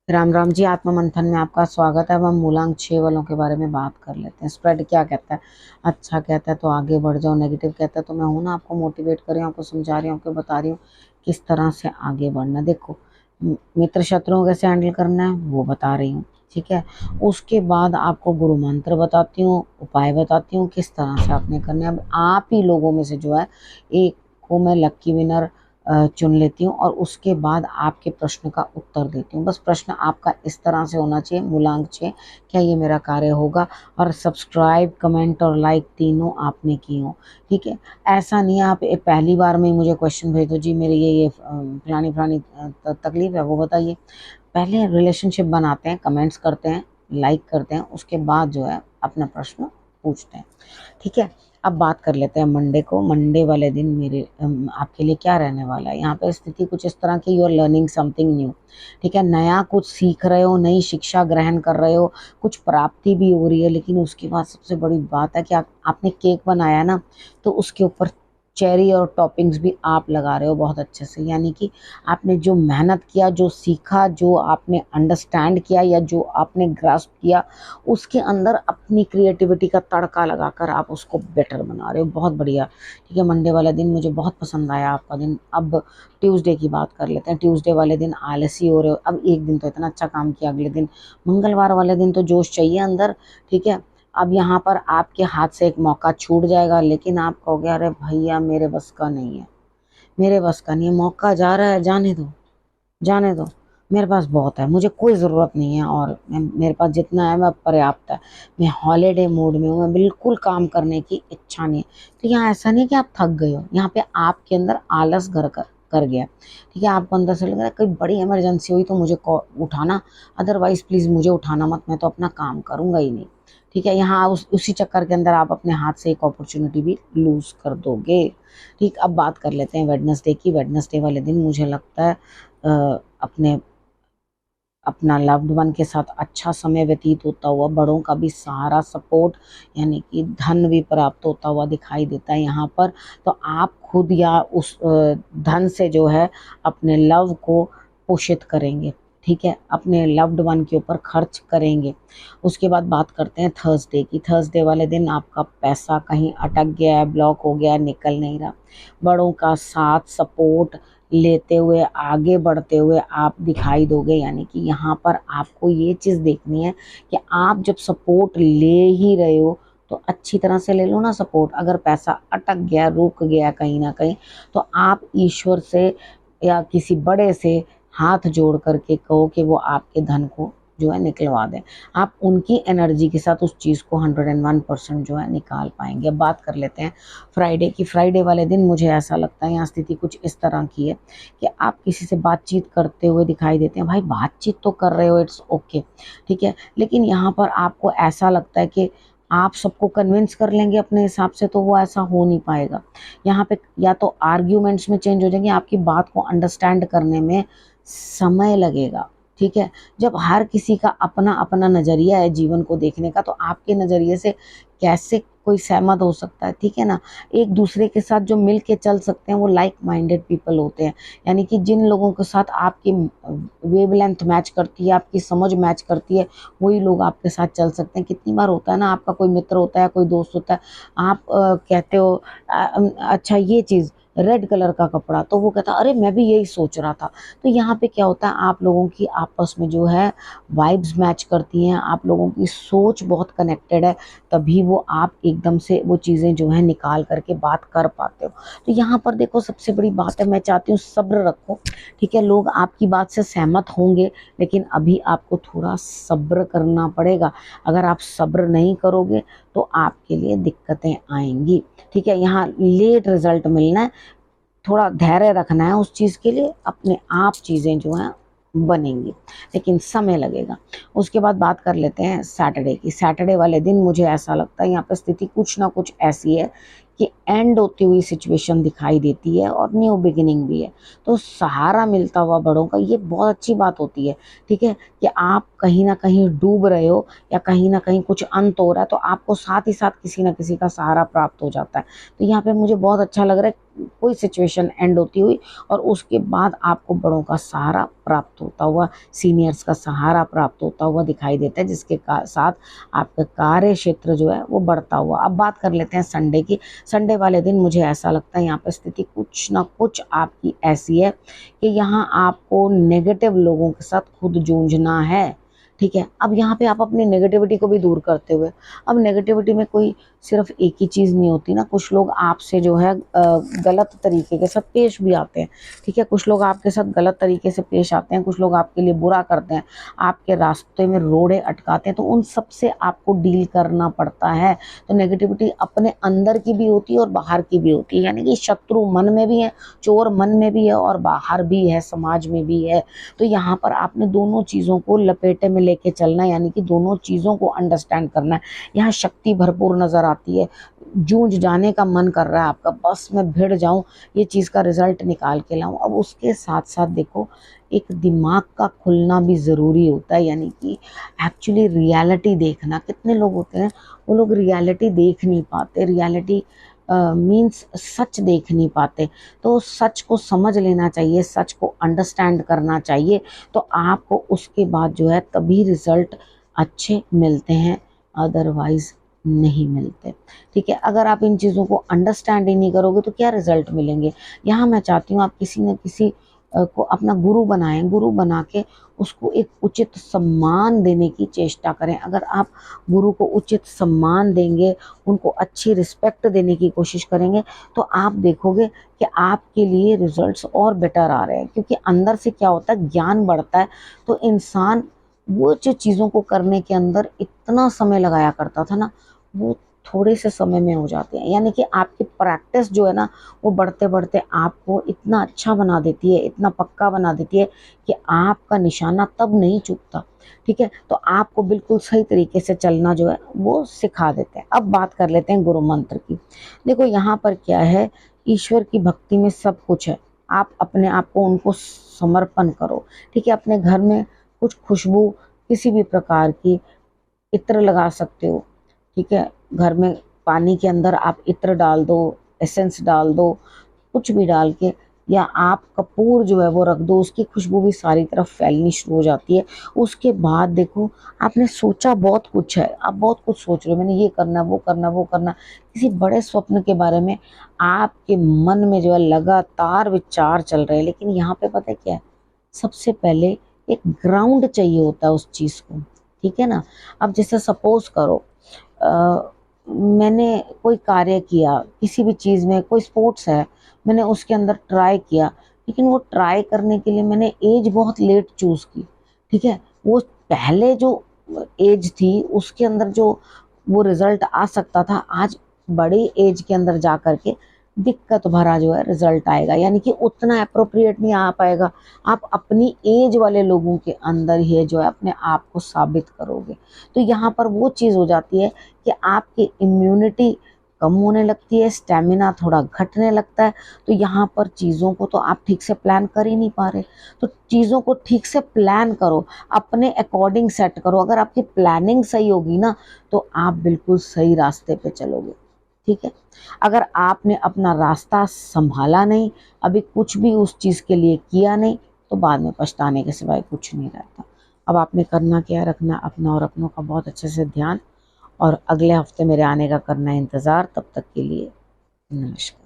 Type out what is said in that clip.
राम राम जी। आत्मा मंथन में आपका स्वागत है। अब हम मूलांक 6 वालों के बारे में बात कर लेते हैं। स्प्रेड क्या कहता है? अच्छा कहता है तो आगे बढ़ जाओ, नेगेटिव कहता है तो मैं हूं ना, आपको मोटिवेट कर रही हूँ, आपको समझा रही हूँ, आपको बता रही हूँ किस तरह से आगे बढ़ना। देखो, मित्र शत्रुओं को कैसे हैंडल करना है वो बता रही हूँ, ठीक है। उसके बाद आपको गुरु मंत्र बताती हूँ, उपाय बताती हूँ किस तरह से आपने करना है। अब आप ही लोगों में से जो है एक को मैं लक्की विनर चुन लेती हूँ और उसके बाद आपके प्रश्न का उत्तर देती हूँ। बस प्रश्न आपका इस तरह से होना चाहिए, मूलांक 6, क्या ये मेरा कार्य होगा? और सब्सक्राइब, कमेंट और लाइक तीनों आपने की हो, ठीक है। ऐसा नहीं है आप पहली बार में ही मुझे क्वेश्चन भेज दो, जी मेरी ये फलानी फलानी तकलीफ है वो बताइए। पहले रिलेशनशिप बनाते हैं, कमेंट्स करते हैं, लाइक करते हैं, उसके बाद जो है अपना प्रश्न पूछते हैं, ठीक है। अब बात कर लेते हैं मंडे को। मंडे वाले दिन मेरे आपके लिए क्या रहने वाला है? यहाँ पे स्थिति कुछ इस तरह की, you are learning something new, ठीक है। नया कुछ सीख रहे हो, नई शिक्षा ग्रहण कर रहे हो, कुछ प्राप्ति भी हो रही है। लेकिन उसके बाद सबसे बड़ी बात है कि आपने केक बनाया ना, तो उसके ऊपर चेरी और टॉपिंग्स भी आप लगा रहे हो बहुत अच्छे से। यानी कि आपने जो मेहनत किया, जो सीखा, जो आपने अंडरस्टैंड किया या जो आपने ग्रास्प किया, उसके अंदर अपनी क्रिएटिविटी का तड़का लगाकर आप उसको बेटर बना रहे हो। बहुत बढ़िया, ठीक है। मंडे वाला दिन मुझे बहुत पसंद आया आपका दिन। अब ट्यूसडे की बात कर लेते हैं। ट्यूसडे वाले दिन आलसी हो रहे हो, अब एक दिन तो इतना अच्छा काम किया, अगले दिन मंगलवार वाले दिन तो जोश चाहिए अंदर, ठीक है। अब यहाँ पर आपके हाथ से एक मौका छूट जाएगा, लेकिन आप कहोगे अरे भैया मेरे बस का नहीं है, मेरे बस का नहीं है, मौका जा रहा है, जाने दो, जाने दो, मेरे पास बहुत है, मुझे कोई ज़रूरत नहीं है, और मेरे पास जितना है मैं पर्याप्त है, मैं हॉलीडे मूड में हूँ, मैं बिल्कुल काम करने की इच्छा नहीं है। तो यहाँ ऐसा नहीं है कि आप थक गए हो, यहाँ पे आपके अंदर आलस घर कर गया, ठीक है। आपको अंदर से लग रहा है कोई बड़ी इमरजेंसी हुई तो मुझे उठाना, अदरवाइज प्लीज़ मुझे उठाना मत, मैं तो अपना काम करूँगा ही नहीं, ठीक है। यहाँ उसी चक्कर के अंदर आप अपने हाथ से एक अपॉर्चुनिटी भी लूज कर दोगे, ठीक। अब बात कर लेते हैं वेडनेसडे की। वेडनेसडे वाले दिन मुझे लगता है अपने अपना लव्ड वन के साथ अच्छा समय व्यतीत होता हुआ, बड़ों का भी सहारा, सपोर्ट, यानी कि धन भी प्राप्त होता हुआ दिखाई देता है यहाँ पर। तो आप खुद या उस धन से जो है अपने लव को पोषित करेंगे, ठीक है, अपने लव्ड वन के ऊपर खर्च करेंगे। उसके बाद बात करते हैं थर्सडे की। थर्सडे वाले दिन आपका पैसा कहीं अटक गया है, ब्लॉक हो गया है, निकल नहीं रहा। बड़ों का साथ, सपोर्ट लेते हुए, आगे बढ़ते हुए आप दिखाई दोगे। यानी कि यहाँ पर आपको ये चीज़ देखनी है कि आप जब सपोर्ट ले ही रहे हो तो अच्छी तरह से ले लो ना सपोर्ट। अगर पैसा अटक गया, रुक गया कहीं ना कहीं, तो आप ईश्वर से या किसी बड़े से हाथ जोड़ करके कहो कि वो आपके धन को जो है निकलवा दें। आप उनकी एनर्जी के साथ उस चीज़ को 101% जो है निकाल पाएंगे। अब बात कर लेते हैं फ्राइडे की। फ्राइडे वाले दिन मुझे ऐसा लगता है यहाँ स्थिति कुछ इस तरह की है कि आप किसी से बातचीत करते हुए दिखाई देते हैं। भाई बातचीत तो कर रहे हो, इट्स ओके, ठीक है, लेकिन यहाँ पर आपको ऐसा लगता है कि आप सबको कन्विंस कर लेंगे अपने हिसाब से, तो वो ऐसा हो नहीं पाएगा। यहाँ पे या तो आर्ग्यूमेंट्स में चेंज हो जाएंगे, आपकी बात को अंडरस्टैंड करने में समय लगेगा, ठीक है। जब हर किसी का अपना अपना नज़रिया है जीवन को देखने का, तो आपके नज़रिए से कैसे कोई सहमत हो सकता है, ठीक है ना। एक दूसरे के साथ जो मिल के चल सकते हैं वो लाइक माइंडेड पीपल होते हैं। यानी कि जिन लोगों के साथ आपकी वेवलेंथ मैच करती है, आपकी समझ मैच करती है, वही लोग आपके साथ चल सकते हैं। कितनी बार होता है ना, आपका कोई मित्र होता है, कोई दोस्त होता है, आप कहते हो अच्छा ये चीज़ रेड कलर का कपड़ा, तो वो कहता अरे मैं भी यही सोच रहा था। तो यहाँ पे क्या होता है, आप लोगों की आपस में जो है वाइब्स मैच करती हैं, आप लोगों की सोच बहुत कनेक्टेड है, तभी वो आप एकदम से वो चीज़ें जो है निकाल करके बात कर पाते हो। तो यहाँ पर देखो सबसे बड़ी बात है, मैं चाहती हूँ सब्र रखो, ठीक है। लोग आपकी बात से सहमत होंगे, लेकिन अभी आपको थोड़ा सब्र करना पड़ेगा। अगर आप सब्र नहीं करोगे तो आपके लिए दिक्कतें आएंगी, ठीक है। यहाँ लेट रिजल्ट मिलना है, थोड़ा धैर्य रखना है उस चीज़ के लिए, अपने आप चीज़ें जो हैं बनेंगी, लेकिन समय लगेगा। उसके बाद बात कर लेते हैं सैटरडे की। सैटरडे वाले दिन मुझे ऐसा लगता है यहाँ पे स्थिति कुछ ना कुछ ऐसी है कि एंड होती हुई सिचुएशन दिखाई देती है और न्यू बिगिनिंग भी है। तो सहारा मिलता हुआ बड़ों का, ये बहुत अच्छी बात होती है, ठीक है, कि आप कहीं ना कहीं डूब रहे हो या कहीं ना कहीं कुछ अंत हो रहा है, तो आपको साथ ही साथ किसी ना किसी का सहारा प्राप्त हो जाता है। तो यहाँ पे मुझे बहुत अच्छा लग रहा है, कोई सिचुएशन एंड होती हुई और उसके बाद आपको बड़ों का सहारा प्राप्त होता हुआ, सीनियर्स का सहारा प्राप्त होता हुआ दिखाई देता है, जिसके साथ आपका कार्य क्षेत्र जो है वो बढ़ता हुआ। अब बात कर लेते हैं संडे की। संडे वाले दिन मुझे ऐसा लगता है यहाँ पर स्थिति कुछ ना कुछ आपकी ऐसी है कि यहाँ आपको नेगेटिव लोगों के साथ खुद जूझना है। ठीक है, अब यहाँ पे आप अपनी नेगेटिविटी को भी दूर करते हुए, अब नेगेटिविटी में कोई सिर्फ एक ही चीज़ नहीं होती ना, कुछ लोग आपसे जो है गलत तरीके के साथ पेश भी आते हैं। ठीक है, कुछ लोग आपके साथ गलत तरीके से पेश आते हैं, कुछ लोग आपके लिए बुरा करते हैं, आपके रास्ते में रोड़े अटकाते हैं, तो उन सब से आपको डील करना पड़ता है। तो नेगेटिविटी अपने अंदर की भी होती है और बाहर की भी होती है, यानी कि शत्रु मन में भी है, चोर मन में भी है और बाहर भी है, समाज में भी है। तो यहाँ पर आपने दोनों चीज़ों को लपेटे में लेके चलना है, यानी कि दोनों चीज़ों को अंडरस्टैंड करना है। यहाँ शक्ति भरपूर नज़र आती है, जूझ जाने का मन कर रहा है आपका, बस मैं भिड़ जाऊं, ये चीज़ का रिजल्ट निकाल के लाऊं। अब उसके साथ साथ देखो, एक दिमाग का खुलना भी ज़रूरी होता है, यानी कि एक्चुअली रियलिटी देखना। कितने लोग होते हैं वो लोग रियलिटी देख नहीं पाते, रियलिटी मीन्स सच देख नहीं पाते। तो सच को समझ लेना चाहिए, सच को अंडरस्टैंड करना चाहिए, तो आपको उसके बाद जो है तभी रिजल्ट अच्छे मिलते हैं, अदरवाइज नहीं मिलते। ठीक है, अगर आप इन चीज़ों को अंडरस्टैंड ही नहीं करोगे तो क्या रिजल्ट मिलेंगे। यहाँ मैं चाहती हूँ आप किसी न किसी को अपना गुरु बनाएं, गुरु बना के उसको एक उचित सम्मान देने की चेष्टा करें। अगर आप गुरु को उचित सम्मान देंगे, उनको अच्छी रिस्पेक्ट देने की कोशिश करेंगे, तो आप देखोगे कि आपके लिए रिजल्ट्स और बेटर आ रहे हैं। क्योंकि अंदर से क्या होता है, ज्ञान बढ़ता है, तो इंसान वो जो चीज़ों को करने के अंदर इतना समय लगाया करता था ना, वो थोड़े से समय में हो जाते हैं। यानी कि आपकी प्रैक्टिस जो है ना, वो बढ़ते बढ़ते आपको इतना अच्छा बना देती है, इतना पक्का बना देती है कि आपका निशाना तब नहीं चूकता। ठीक है, तो आपको बिल्कुल सही तरीके से चलना जो है वो सिखा देते हैं। अब बात कर लेते हैं गुरु मंत्र की। देखो यहाँ पर क्या है, ईश्वर की भक्ति में सब कुछ है। आप अपने आप को उनको समर्पण करो। ठीक है, अपने घर में कुछ खुशबू किसी भी प्रकार की इत्र लगा सकते हो। ठीक है, घर में पानी के अंदर आप इत्र डाल दो, एसेंस डाल दो, कुछ भी डाल के, या आप कपूर जो है वो रख दो, उसकी खुशबू भी सारी तरफ फैलनी शुरू हो जाती है। उसके बाद देखो, आपने सोचा बहुत कुछ है, आप बहुत कुछ सोच रहे हो, मैंने ये करना, वो करना, वो करना, किसी बड़े स्वप्न के बारे में आपके मन में जो है लगातार विचार चल रहे हैं। लेकिन यहाँ पे पता है क्या है, सबसे पहले एक ग्राउंड चाहिए होता है उस चीज़ को। ठीक है ना, अब जैसे सपोज करो मैंने कोई कार्य किया, किसी भी चीज़ में, कोई स्पोर्ट्स है, मैंने उसके अंदर ट्राई किया, लेकिन वो ट्राई करने के लिए मैंने एज बहुत लेट चूज़ की। ठीक है, वो पहले जो एज थी उसके अंदर जो वो रिजल्ट आ सकता था, आज बड़ी एज के अंदर जा करके दिक्कत भरा जो है रिजल्ट आएगा, यानी कि उतना अप्रोप्रिएट नहीं आ पाएगा। आप अपनी एज वाले लोगों के अंदर ही जो है अपने आप को साबित करोगे। तो यहाँ पर वो चीज़ हो जाती है कि आपकी इम्यूनिटी कम होने लगती है, स्टेमिना थोड़ा घटने लगता है। तो यहाँ पर चीज़ों को तो आप ठीक से प्लान कर ही नहीं पा रहे। तो चीज़ों को ठीक से प्लान करो, अपने अकॉर्डिंग सेट करो। अगर आपकी प्लानिंग सही होगी ना, तो आप बिल्कुल सही रास्ते पे चलोगे। ठीक है, अगर आपने अपना रास्ता संभाला नहीं, अभी कुछ भी उस चीज़ के लिए किया नहीं, तो बाद में पछताने के सिवाय कुछ नहीं रहता। अब आपने करना क्या है, रखना अपना और अपनों का बहुत अच्छे से ध्यान, और अगले हफ्ते मेरे आने का करना है इंतज़ार। तब तक के लिए नमस्कार।